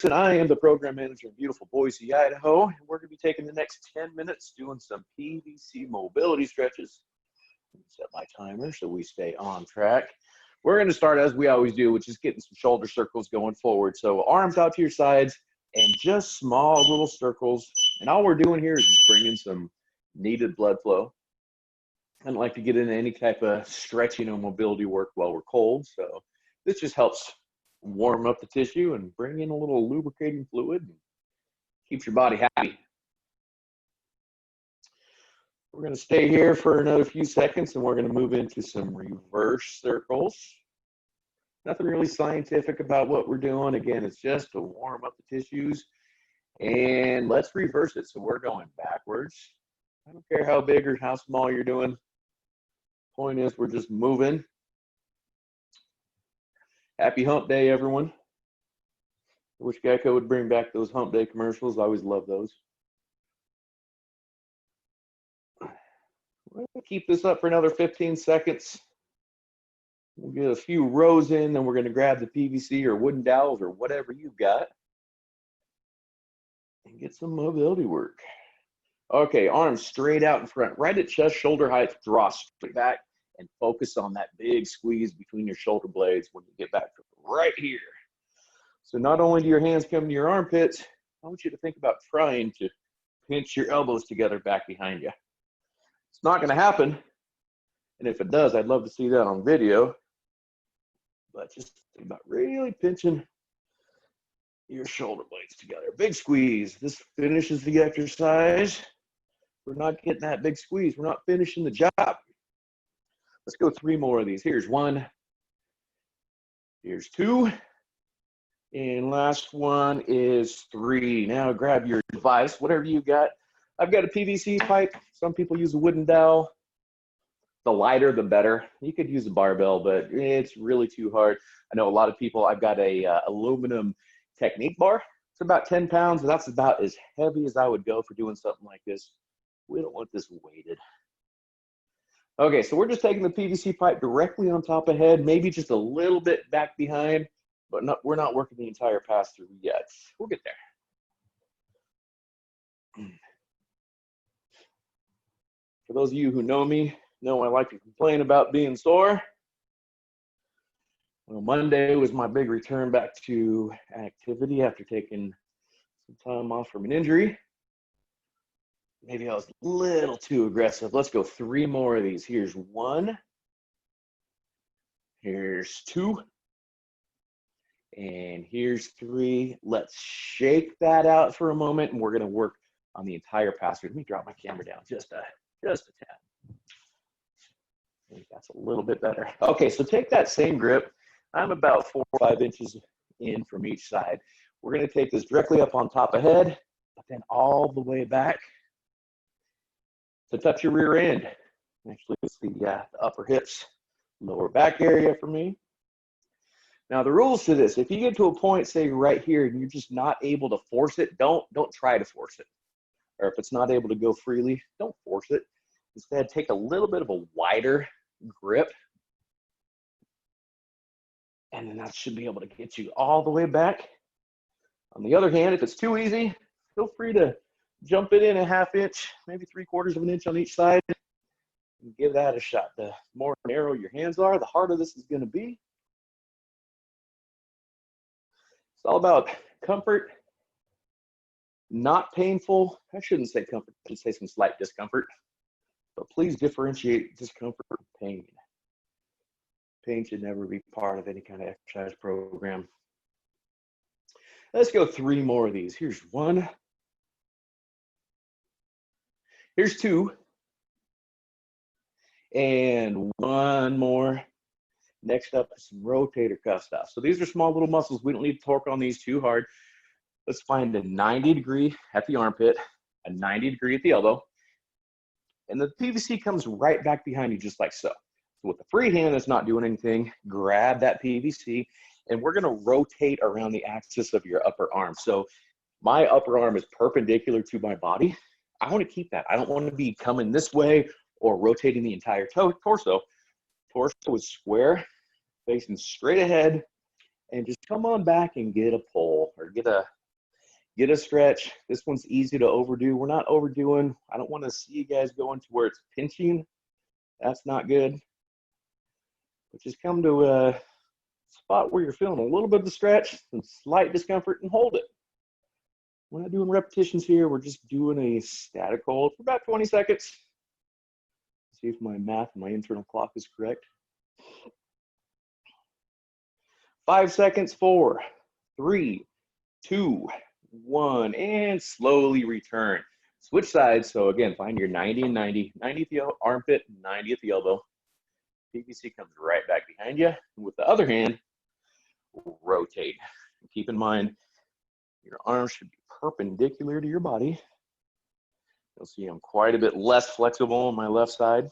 And I am the program manager in beautiful Boise, Idaho, and we're going to be taking the next 10 minutes doing some PVC mobility stretches. Set my timer so we stay on track. We're going to start as we always do, which is getting some shoulder circles going forward. So arms out to your sides and just small little circles. And all we're doing here is just bringing some needed blood flow. I don't like to get into any type of stretching or mobility work while we're cold. So this just helps warm up the tissue and bring in a little lubricating fluid and keeps your body happy. We're going to stay here for another few seconds and we're going to move into some reverse circles. Nothing really scientific about what we're doing. Again, it's just to warm up the tissues. And let's reverse it. So we're going backwards. I don't care how big or how small you're doing. Point is, we're just moving. Happy hump day, everyone. I wish Geico would bring back those hump day commercials. I always love those. We're going to keep this up for another 15 seconds. We'll get a few rows in, then we're going to grab the PVC or wooden dowels or whatever you've got and get some mobility work. Okay, arms straight out in front, right at chest, shoulder height, draw straight back and focus on that big squeeze between your shoulder blades when you get back to right here. So not only do your hands come to your armpits, I want you to think about trying to pinch your elbows together back behind you. It's not going to happen, and if it does, I'd love to see that on video. But just think about really pinching your shoulder blades together. Big squeeze. This finishes the exercise. We're not getting that big squeeze. We're not finishing the job. Let's go 3 more of these. Here's 1. Here's 2. And last one is 3. Now grab your device, whatever you got. I've got a PVC pipe. Some people use a wooden dowel. The lighter, the better. You could use a barbell, but it's really too hard. I know a lot of people, I've got a aluminum technique bar. It's about 10 pounds. And that's about as heavy as I would go for doing something like this. We don't want this weighted. Okay, so we're just taking the PVC pipe directly on top of head, maybe just a little bit back behind, but we're not working the entire pass through yet. We'll get there. For those of you who know me, know I like to complain about being sore. Well, Monday was my big return back to activity after taking some time off from an injury. Maybe I was a little too aggressive. Let's go 3 more of these. Here's 1. Here's 2. And here's 3. Let's shake that out for a moment, and we're going to work on the entire pass through. Let me drop my camera down just a tad. I think that's a little bit better. Okay, so take that same grip. I'm about 4 or 5 inches in from each side. We're going to take this directly up on top of head, but then all the way back to touch your rear end. Actually, it's the upper hips, lower back area for me. Now, the rules to this, if you get to a point, say right here, and you're just not able to force it, don't try to force it. Or if it's not able to go freely, don't force it. Instead, take a little bit of a wider grip, and then that should be able to get you all the way back. On the other hand, if it's too easy, feel free to jump it in a 1/2 inch, maybe 3/4 of an inch on each side, and give that a shot. The more narrow your hands are, the harder this is going to be. It's all about comfort, not painful. I shouldn't say comfort, I should say some slight discomfort. But please differentiate discomfort from pain. Pain should never be part of any kind of exercise program. Let's go 3 more of these. Here's 1. Here's 2. And 1 more. Next up is some rotator cuff stuff. So these are small little muscles. We don't need to torque on these too hard. Let's find a 90 degree at the armpit, a 90 degree at the elbow. And the PVC comes right back behind you just like so. So with the free hand that's not doing anything, grab that PVC, and we're gonna rotate around the axis of your upper arm. So my upper arm is perpendicular to my body. I wanna keep that. I don't wanna be coming this way or rotating the entire torso. Torso is square, facing straight ahead, and just come on back and get a pull. or get a stretch. This one's easy to overdo. We're not overdoing. I don't want to see you guys going to where it's pinching. That's not good. But just come to a spot where you're feeling a little bit of the stretch, some slight discomfort, and hold it. We're not doing repetitions here. We're just doing a static hold for about 20 seconds. See if my math and my internal clock is correct. 5 seconds, 4, 3, 2, 1, and slowly return. Switch sides. So again, find your 90 and 90. 90 at the armpit, 90 at the elbow. PVC comes right back behind you. And with the other hand, rotate. Keep in mind, your arms should be perpendicular to your body. You'll see I'm quite a bit less flexible on my left side.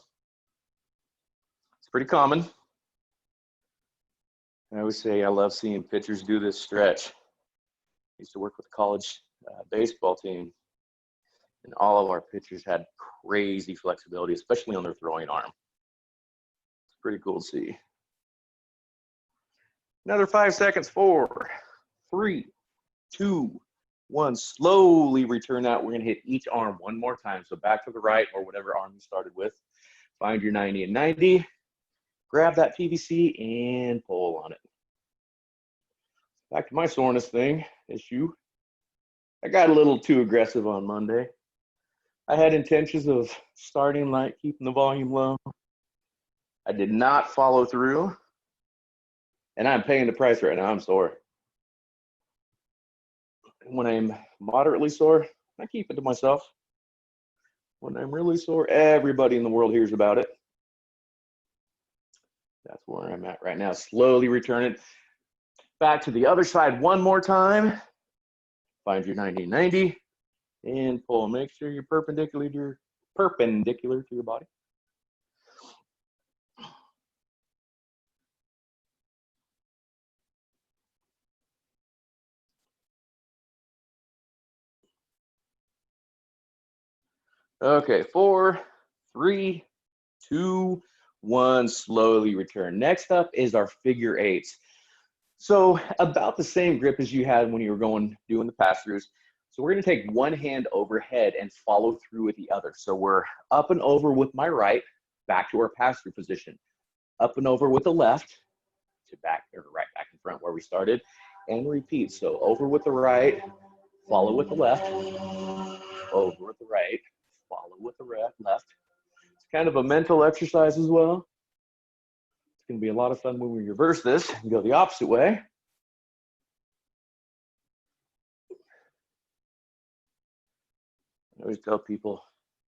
It's pretty common. I always say I love seeing pitchers do this stretch. I used to work with a college baseball team, and all of our pitchers had crazy flexibility, especially on their throwing arm. It's pretty cool to see. Another 5 seconds, 4, 3, 2, 1. Slowly return out. We're going to hit each arm one more time. So back to the right or whatever arm you started with. Find your 90 and 90. Grab that PVC and pull on it. Back to my soreness issue. I got a little too aggressive on Monday. I had intentions of starting light, keeping the volume low. I did not follow through, and I'm paying the price right now. I'm sore. When I'm moderately sore, I keep it to myself. When I'm really sore, everybody in the world hears about it. That's where I'm at right now. Slowly return it back to the other side one more time. Find your 90-90 and pull. Make sure you're perpendicular to your body. Okay, 4, 3, 2, 1. Slowly return. Next up is our figure eights. So about the same grip as you had when you were doing the pass-throughs. So we're going to take one hand overhead and follow through with the other. So we're up and over with my right, back to our pass-through position. Up and over with the left, to back or right back in front where we started, and repeat. So over with the right, follow with the left, over with the right, follow with the left. It's kind of a mental exercise as well. It's going to be a lot of fun when we reverse this and go the opposite way. I always tell people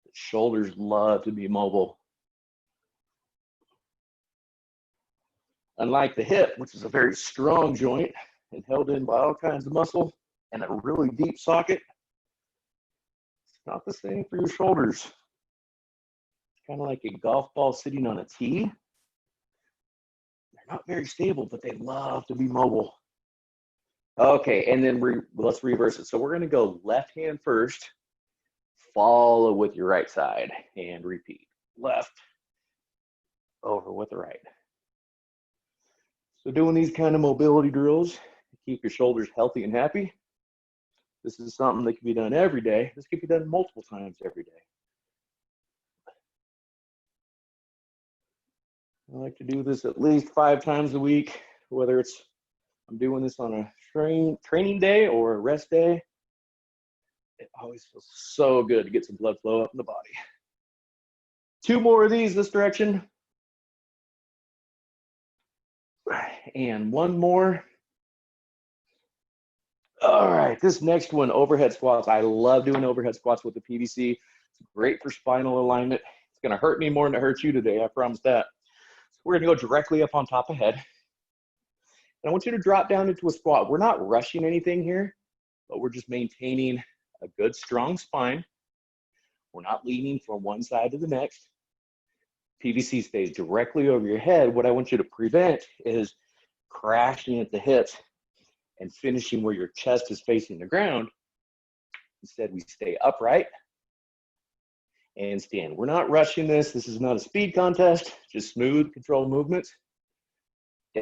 that shoulders love to be mobile. Unlike the hip, which is a very strong joint and held in by all kinds of muscle and a really deep socket, it's not the same for your shoulders. It's kind of like a golf ball sitting on a tee. They're not very stable, but they love to be mobile. Okay, and then let's reverse it. So we're going to go left hand first, follow with your right side, and repeat. Left, over with the right. So doing these kind of mobility drills to keep your shoulders healthy and happy. This is something that can be done every day. This can be done multiple times every day. I like to do this at least 5 times a week, whether it's I'm doing this on a training day or a rest day. It always feels so good to get some blood flow up in the body. 2 more of these this direction. And 1 more. All right, this next one, overhead squats. I love doing overhead squats with the PVC. It's great for spinal alignment. It's going to hurt me more than it hurts you today, I promise that. So we're going to go directly up on top of head. And I want you to drop down into a squat. We're not rushing anything here, but we're just maintaining a good, strong spine. We're not leaning from one side to the next. PVC stays directly over your head. What I want you to prevent is crashing at the hips and finishing where your chest is facing the ground. Instead, we stay upright and stand. We're not rushing this. This is not a speed contest, just smooth, controlled movements.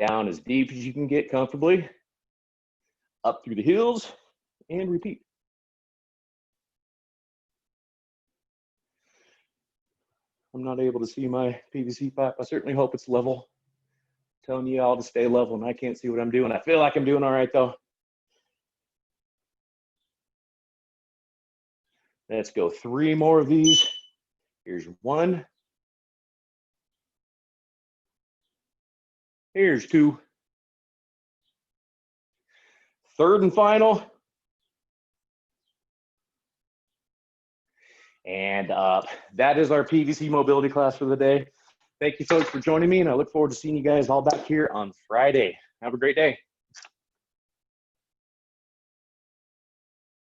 Down as deep as you can get comfortably. Up through the heels and repeat. I'm not able to see my PVC pipe. I certainly hope it's level. I'm telling you all to stay level, and I can't see what I'm doing. I feel like I'm doing all right though. Let's go 3 more of these. Here's 1. Here's 2. Third and final. And that is our PVC mobility class for the day. Thank you folks for joining me, and I look forward to seeing you guys all back here on Friday. Have a great day.